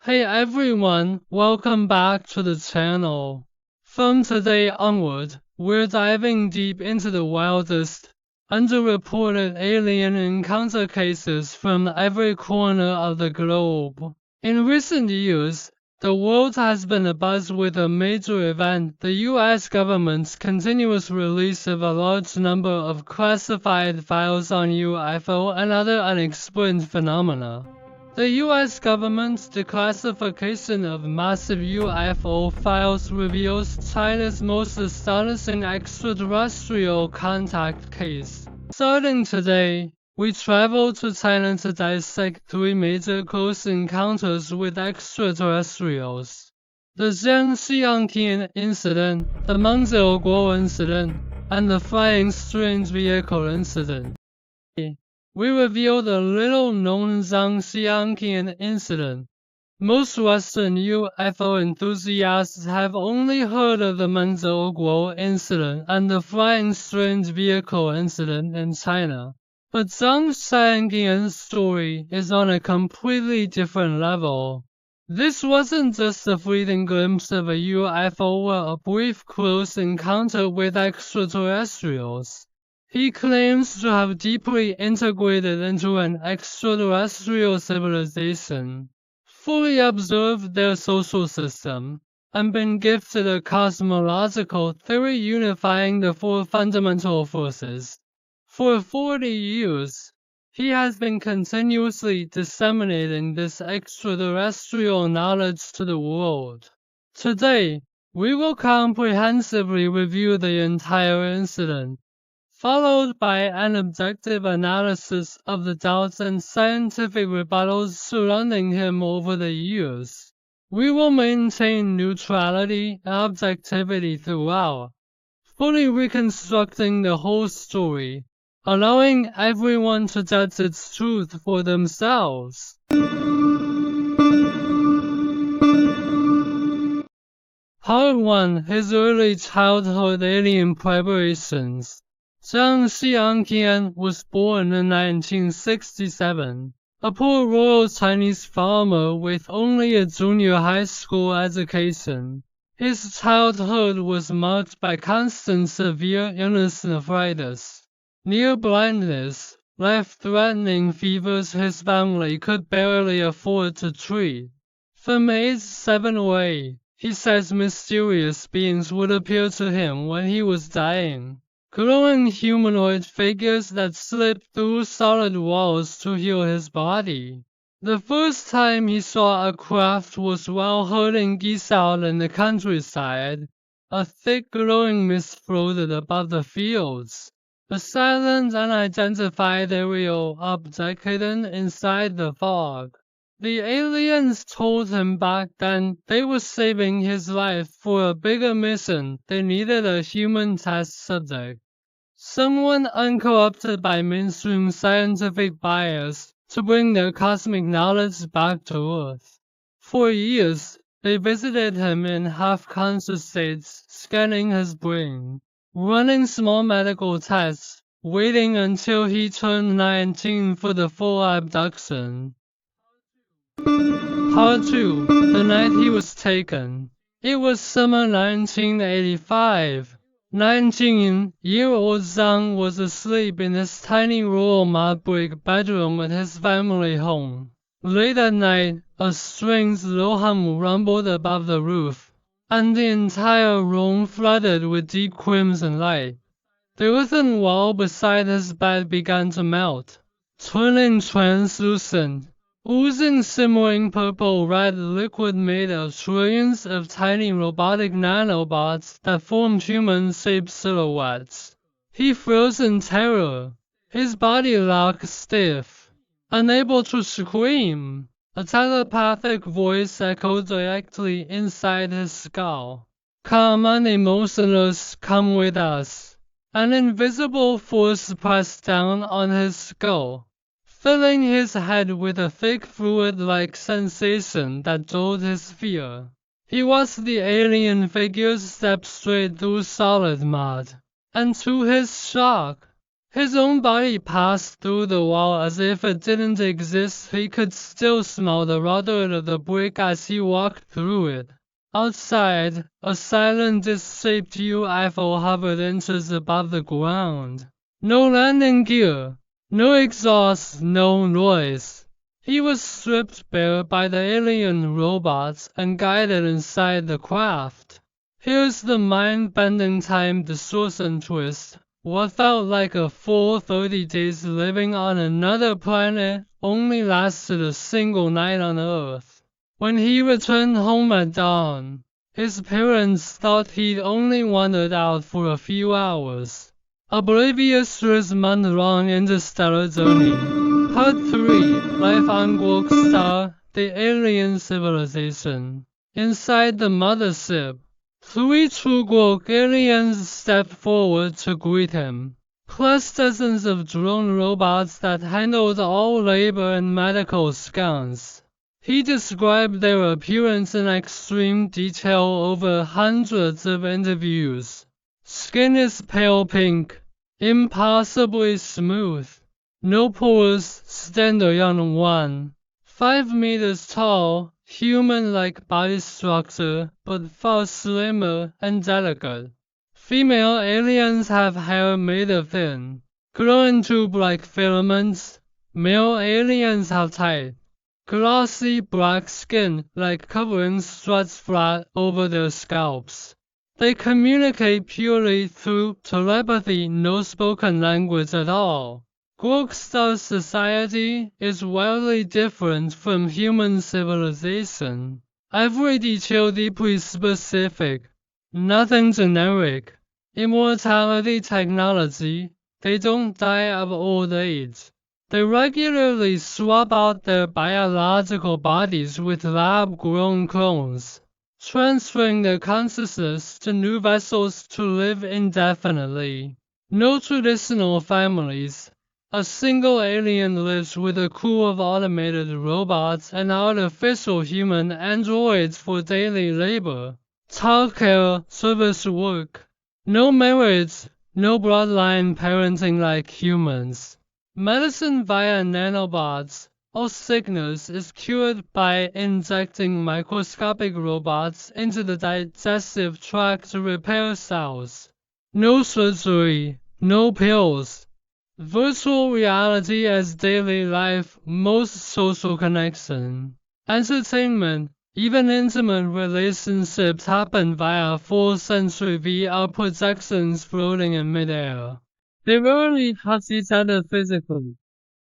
Hey everyone, welcome back to the channel. From today onward, we're diving deep into the wildest, underreported alien encounter cases from every corner of the globe. In recent years, the world has been abuzz with a major event, the US government's continuous release of a large number of classified files on UFO and other unexplained phenomena. The US government's declassification of massive UFO files reveals China's most astonishing extraterrestrial contact case. Starting today, we travel to China to dissect three major close encounters with extraterrestrials: the Zhangxiangtian incident, the Mengzhou incident, and the flying strange vehicle incident. We reveal the little-known Zhangxiangtian incident. Most Western UFO enthusiasts have only heard of the Mengzhou incident and the flying strange vehicle incident in China. But Zhangxiangtian's story is on a completely different level. This wasn't just a fleeting glimpse of a UFO or a brief close encounter with extraterrestrials. He claims to have deeply integrated into an extraterrestrial civilization, fully observed their social system, and been gifted a cosmological theory unifying the four fundamental forces. For 40 years, he has been continuously disseminating this extraterrestrial knowledge to the world. Today, we will comprehensively review the entire incident, followed by an objective analysis of the doubts and scientific rebuttals surrounding him over the years. We will maintain neutrality and objectivity throughout, fully reconstructing the whole story, allowing everyone to judge its truth for themselves. Part 1: His early childhood alien preparations. Zhang Xiangtian was born in 1967, a poor rural Chinese farmer with only a junior high school education. His childhood was marked by constant severe illness, nephritis, near blindness, life-threatening fevers his family could barely afford to treat. From age 7 or 8, he says mysterious beings would appear to him when he was dying. Glowing humanoid figures that slipped through solid walls to heal his body. The first time he saw a craft was while herding geese out in the countryside. A thick glowing mist floated above the fields. A silent, unidentified aerial object hidden inside the fog. The aliens told him back then they were saving his life for a bigger mission. They needed a human test subject. Someone uncorrupted by mainstream scientific bias to bring their cosmic knowledge back to Earth. For years, they visited him in half-conscious states, scanning his brain, running small medical tests, waiting until he turned 19 for the full abduction. Part 2: The night he was taken. It was summer 1985. 19-year-old Zhang was asleep in his tiny rural mud brick bedroom at his family home. Late at night, a strange low hum rumbled above the roof, and the entire room flooded with deep crimson light. The earthen wall beside his bed began to melt, turning translucent, oozing simmering purple-red liquid made of trillions of tiny robotic nanobots that formed human-shaped silhouettes. He froze in terror, his body locked stiff, unable to scream. A telepathic voice echoed directly inside his skull. "Come on, emotionless, come with us." An invisible force pressed down on his skull, filling his head with a thick fluid-like sensation that dulled his fear. He watched the alien figures step straight through solid mud, and to his shock, His own body passed through the wall as if it didn't exist. He could still smell the rudder of the brick as he walked through it. Outside, a silent disc-shaped UFO hovered inches above the ground. No landing gear, no exhaust, no noise. He was stripped bare by the alien robots and guided inside the craft. Here's the mind-bending time distortion twist. What felt like a full 30 days living on another planet only lasted a single night on Earth. When he returned home at dawn, his parents thought he'd only wandered out for a few hours. Oblivious to his month-long interstellar journey. Part 3. Life on Quark Star, the alien civilization. Inside the mothership, 3 true Quark aliens stepped forward to greet him, plus dozens of drone robots that handled all labor and medical scans. He described their appearance in extreme detail over hundreds of interviews. Skin is pale pink, impossibly smooth, no pores, standard young one, 5 meters tall, human-like body structure, but far slimmer and delicate. Female aliens have hair made of thin, glowing tube-like filaments. Male aliens have tight, glossy black skin like covering struts flat over their scalps. They communicate purely through telepathy, no spoken language at all. Quark Star society is wildly different from human civilization. Every detail deeply specific, nothing generic. Immortality technology, they don't die of old age. They regularly swap out their biological bodies with lab-grown clones, transferring their consciousness to new vessels to live indefinitely. No traditional families. A single alien lives with a crew of automated robots and artificial human androids for daily labor, childcare, service work. No marriage, no bloodline parenting like humans. Medicine via nanobots. All sickness is cured by injecting microscopic robots into the digestive tract to repair cells. No surgery, no pills. Virtual reality as daily life, most social connection. Entertainment, even intimate relationships happen via full-sensory VR projections floating in midair. They rarely touch each other physically.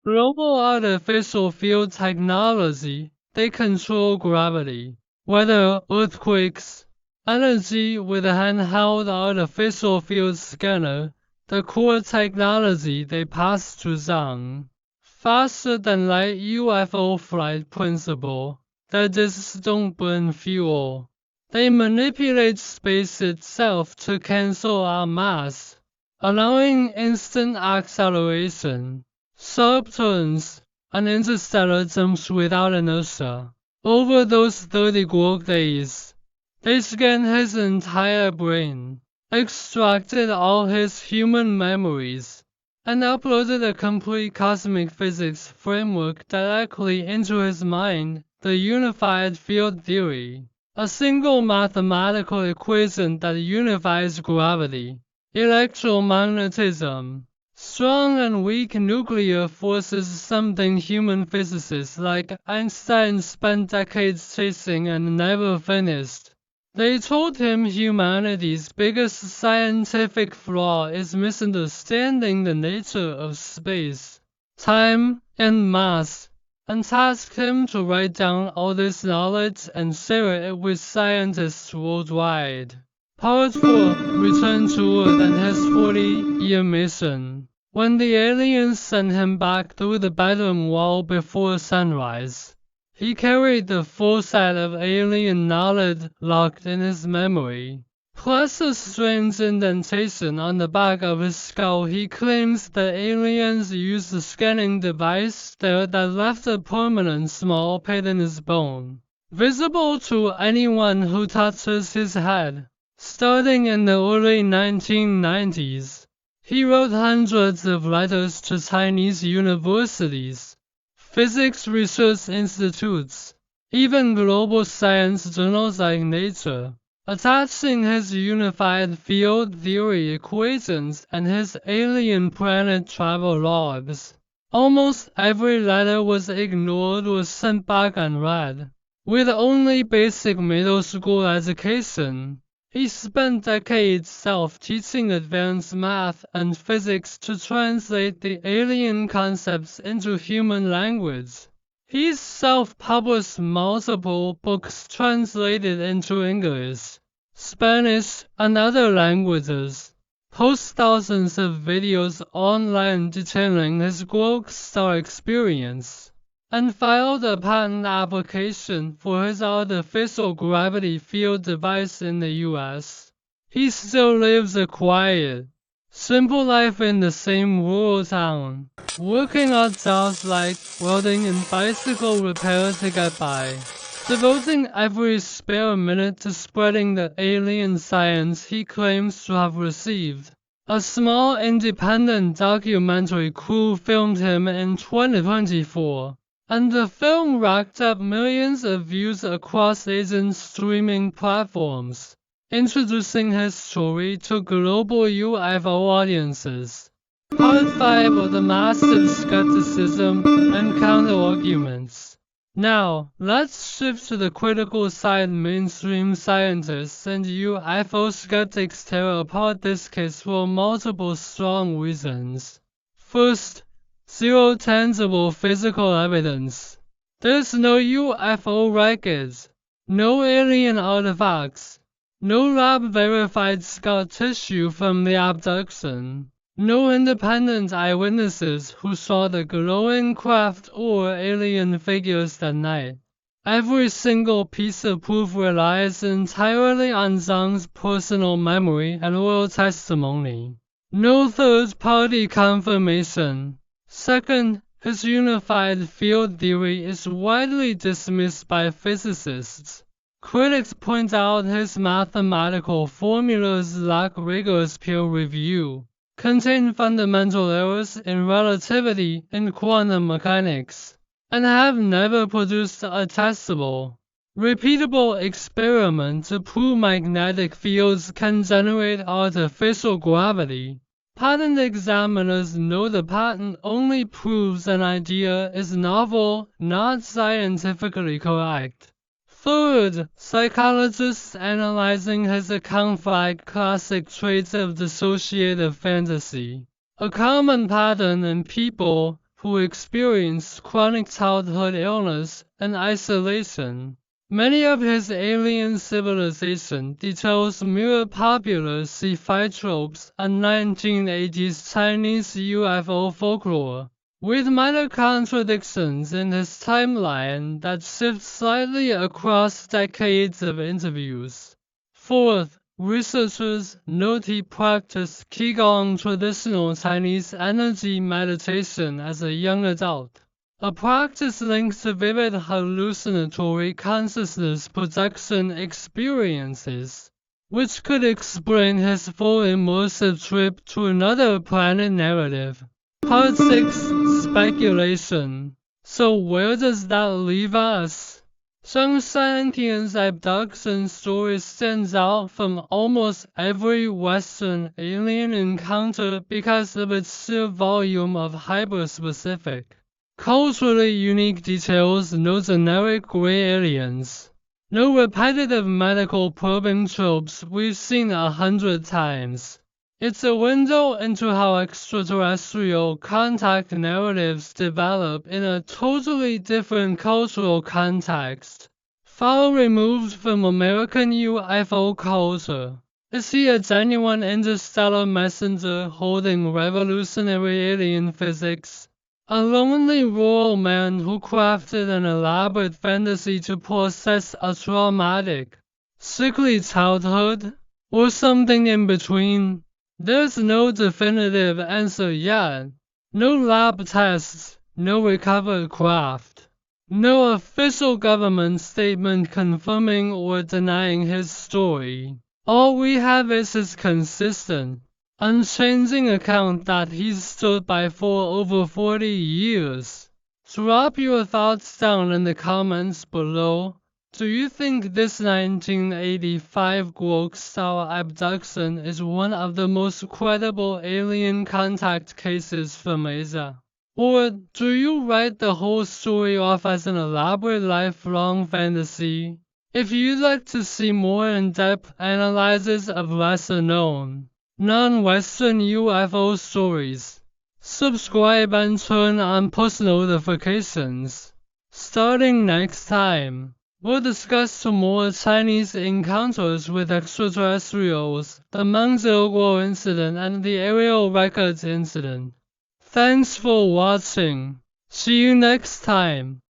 Global artificial field technology, they control gravity, weather, earthquakes, energy with a handheld artificial field scanner. The core technology they pass to Zhang. Faster than light UFO flight principle. Their discs don't burn fuel. They manipulate space itself to cancel our mass, allowing instant acceleration, sharp turns, and interstellar jumps without inertia. Over those 30 Quark days, they scanned his entire brain, extracted all his human memories, and uploaded a complete cosmic physics framework directly into his mind, the unified field theory, a single mathematical equation that unifies gravity, electromagnetism, strong and weak nuclear forces, something human physicists like Einstein spent decades chasing and never finished. They told him humanity's biggest scientific flaw is misunderstanding the nature of space, time, and mass, and tasked him to write down all this knowledge and share it with scientists worldwide. Part 4. Return to Earth and his 40-year mission. When the aliens sent him back through the bedroom wall before sunrise, he carried the full set of alien knowledge locked in his memory, plus a strange indentation on the back of his skull. He claims the aliens used a scanning device there that left a permanent small pit in his bone, visible to anyone who touches his head. Starting in the early 1990s, He wrote hundreds of letters to Chinese universities, physics research institutes, even global science journals like Nature, attaching his unified field theory equations and his alien planet travel logs. Almost every letter was ignored or sent back unread. With only basic middle school education, he spent decades self-teaching advanced math and physics to translate the alien concepts into human language. He's self-published multiple books translated into English, Spanish, and other languages, posts thousands of videos online detailing his Globestar experience, and filed a patent application for his artificial gravity field device in the US. He still lives a quiet, simple life in the same rural town, working odd jobs like welding and bicycle repair to get by, devoting every spare minute to spreading the alien science he claims to have received. A small independent documentary crew filmed him in 2024. And the film racked up millions of views across Asian streaming platforms, introducing his story to global UFO audiences. Part 5 of the massive skepticism and counterarguments. Now, let's shift to the critical side. Mainstream scientists and UFO skeptics tear apart this case for multiple strong reasons. First, zero tangible physical evidence. There's no UFO wreckage, no alien artifacts, no lab-verified scar tissue from the abduction, no independent eyewitnesses who saw the glowing craft or alien figures that night. Every single piece of proof relies entirely on Zhang's personal memory and oral testimony. No third-party confirmation. Second, his unified field theory is widely dismissed by physicists. Critics point out his mathematical formulas lack rigorous peer review, contain fundamental errors in relativity and quantum mechanics, and have never produced a testable, repeatable experiment to prove magnetic fields can generate artificial gravity. Patent examiners know the patent only proves an idea is novel, not scientifically correct. Third, psychologists analyzing his account flag classic traits of dissociative fantasy, a common pattern in people who experience chronic childhood illness and isolation. Many of his alien civilization details mirror popular sci-fi tropes and 1980s Chinese UFO folklore, with minor contradictions in his timeline that shift slightly across decades of interviews. Fourth, researchers note he practiced Qigong, traditional Chinese energy meditation, as a young adult. A practice linked to vivid hallucinatory consciousness projection experiences, which could explain his full immersive trip to another planet narrative. Part 6. Speculation. So where does that leave us? Zhang Shantian's abduction story stands out from almost every Western alien encounter because of its sheer volume of hyper-specific, culturally unique details. No generic gray aliens. No repetitive medical probing tropes we've seen 100 times. It's a window into how extraterrestrial contact narratives develop in a totally different cultural context, far removed from American UFO culture. Is he a genuine interstellar messenger holding revolutionary alien physics? A lonely rural man who crafted an elaborate fantasy to process a traumatic, sickly childhood? Or something in between? There's no definitive answer yet. No lab tests, no recovered craft, no official government statement confirming or denying his story. All we have is his consistent, unchanging account that he's stood by for over 40 years. Drop your thoughts down in the comments below. Do you think this 1985 Guok-style abduction is one of the most credible alien contact cases from Asia? Or do you write the whole story off as an elaborate lifelong fantasy? If you'd like to see more in-depth analyses of lesser-known, non-Western UFO stories, subscribe and turn on post notifications. Starting next time, we'll discuss some more Chinese encounters with extraterrestrials, the Mengzhou incident and the aerial records incident. Thanks for watching. See you next time.